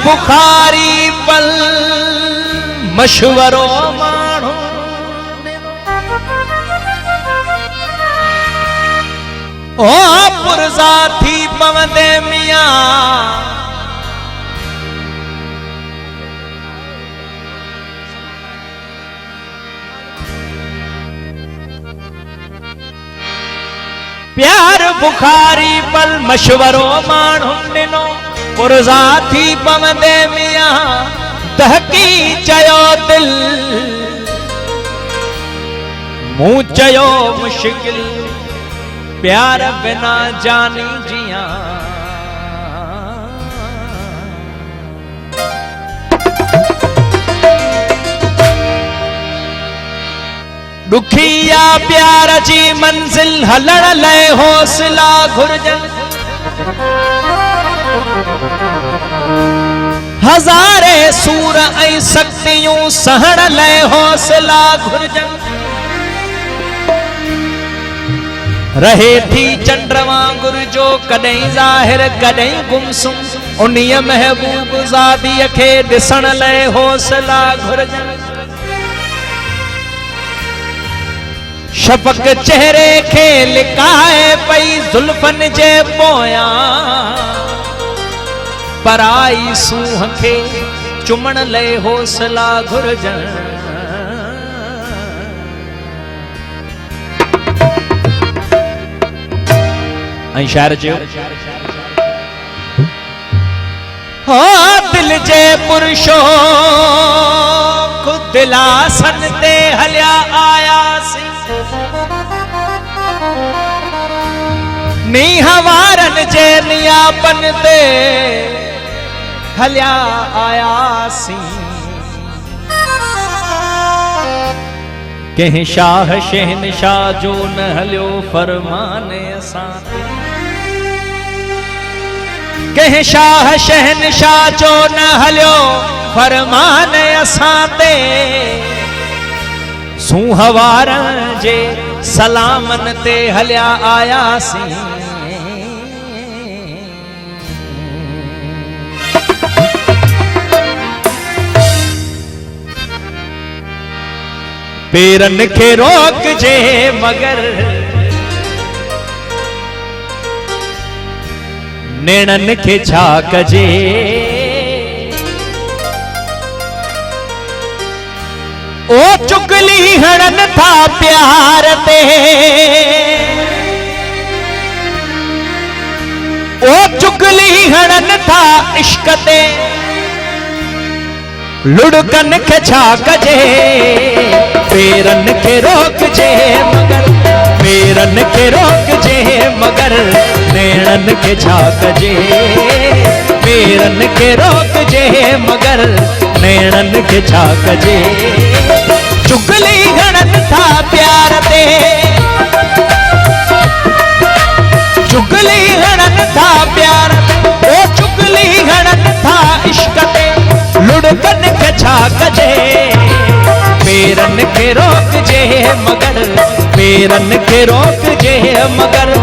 बुखारी पल मशवरो माण्हू ओ पुरज़ा थी पवंदे मियां प्यार बुखारी पल मशवरो माण्हू ॾिनो पुरज़ा थी पवंदे मियां दहकी चयो दिल मूं चयो मुश्किल प्यार बिना जानी जियां दुखिया प्यार जी मंजिल हलण लाइ हौसला घुर्जन हज़ारे सूर ऐं शक्तियूं सहण लाइ हौसला घुर्जन रहे थी चंड वांगुर जो कॾहिं ज़ाहिर कॾहिं गुमसुम उन्हीअ महबूब ज़ादीअ खे ॾिसण लाइ हौसला घुर्जन शफ़क़ चेहरे खे लिकाए पई ज़ुल्फ़न जे पोयां पराई सूह खे चुमण लाइ हौसला घुर्जन ऐं शायर चयो हो दिल जे पुरशोक दिलासन ते हलिया आयासीं नीहवारन जे नियापन ते हलिया आयासीं कंहिं शाह शहनशाह जो न हलियो फरमाने असां ते कंहिं शाह शहनशाह जो न हलियो फरमाने असां ते सूहवारन जे सलामन ते हलिया आयासीं पेरन खे रोक जे मगर नेणन खे छा कजे ओ चुगली हणन था प्यार ते ओ चुगली हणन था इश्क ते लुढ़कन खे छा कजे पेरन खे रोक जे मगर पेरन खे रोक जे मगर नेणन खे छा कजे पेरन खे रोक जे मगर नेणन खे छा कजे चुगली हणन था प्यार ते चुगली हणन था प्यार ओ चुगली हणन था इश्क ते लुढ़कन खे छा कजे पेरन खे रोक जे मगर पेरन खे रोक जे मगर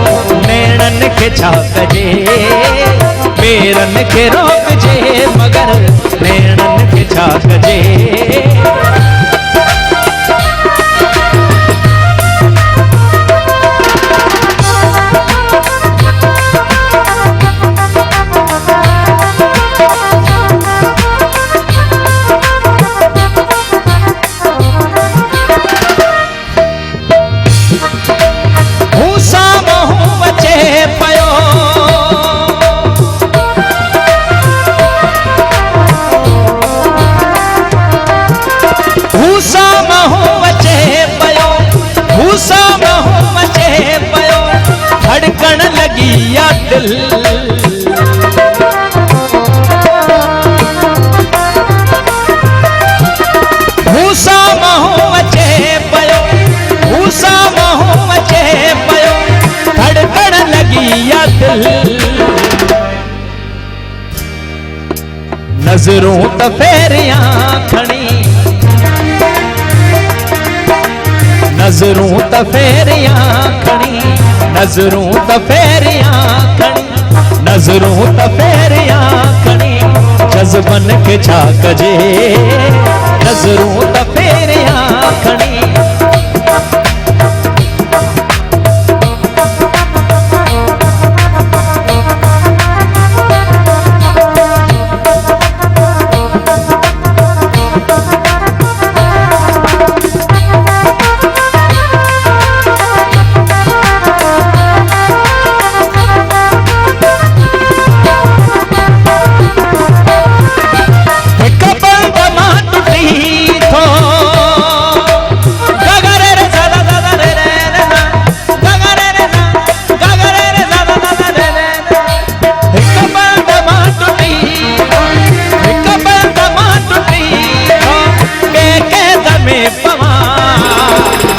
नेणन खे छा कजे पेरन खे रोक जे मगर नेणन खे छा कजे धड़कन लगी या दिल भूसा महू अचे पयो भूसा महू अचे पयो धड़कन लगी या दिल नजरों त फेरियां खणी नजरों त फेरियां खणी नजरों त फेरियां खणी नजरों त फेरियां खणी जज्बन के छा कजे नजरूं त फेरियां खणी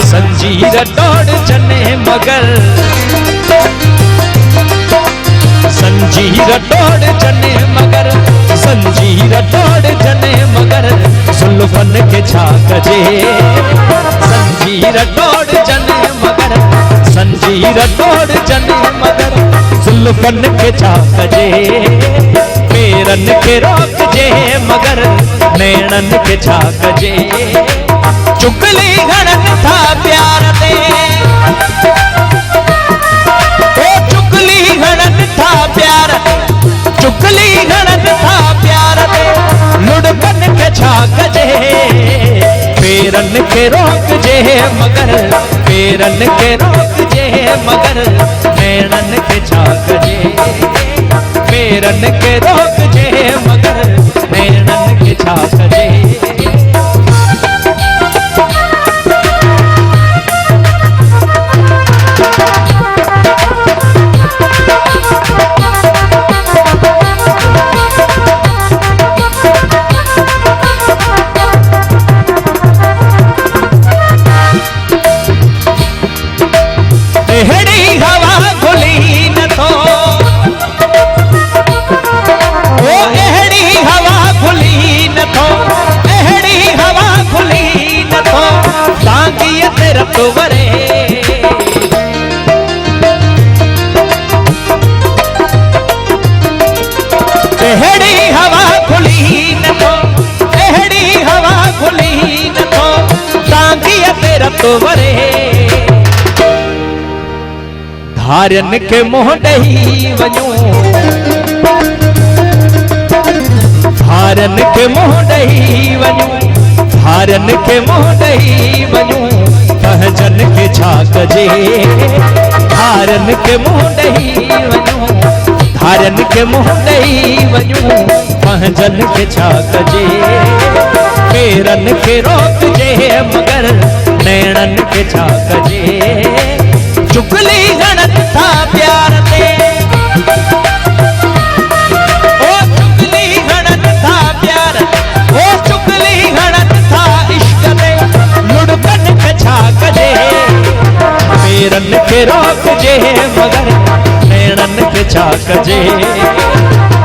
दौड़ जने मगर संजीर दौड़ जने मगर संजीर दौड़ जने मगर जुल्फन के छा कजे संजीर दौड़ जने मगर संजीर दौड़ जने मगर जुल्फन के छा कजे पेरन के रोक जे मगर नैणन के छा कजे चुगली घड़न था प्यार दे ओ चुगली घड़न था प्यार दे चुगली घड़न था प्यार दे लुढ़कन के छा कजे पेरन के रोक जे मगर पेरन के रोक जे मगर नैणन के छा कजे पेरन के रोक जे मगर नैणन के छा कजे धारन के मोह ॾही वञूं धारन के मोह ॾही वञूं धारन के मोह ॾही वञूं कहजन के छा कजे धारन के मोह ॾही वञूं धारन के मोह ॾही वञूं कहजन के छा कजे पेरन के रोक जे मगर नैणन के छा कजे चुगली घड़न था प्यार दे ओ चुगली घड़न था प्यार ओ चुगली घड़न था इश्क दे लुढ़कन के छा कजे पेरन के रोक जे मगर नैणन के छा कजे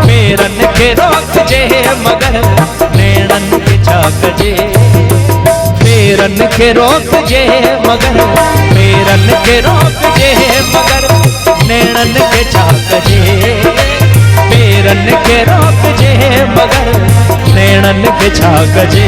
पेरन के रोक जे मगर नैणन के छा कजे पेरन के रोक जे मगर पेरन के रोक जे मगर नैणन के छा कजे पेरन के रोक जे मगर नैणन के छा कजे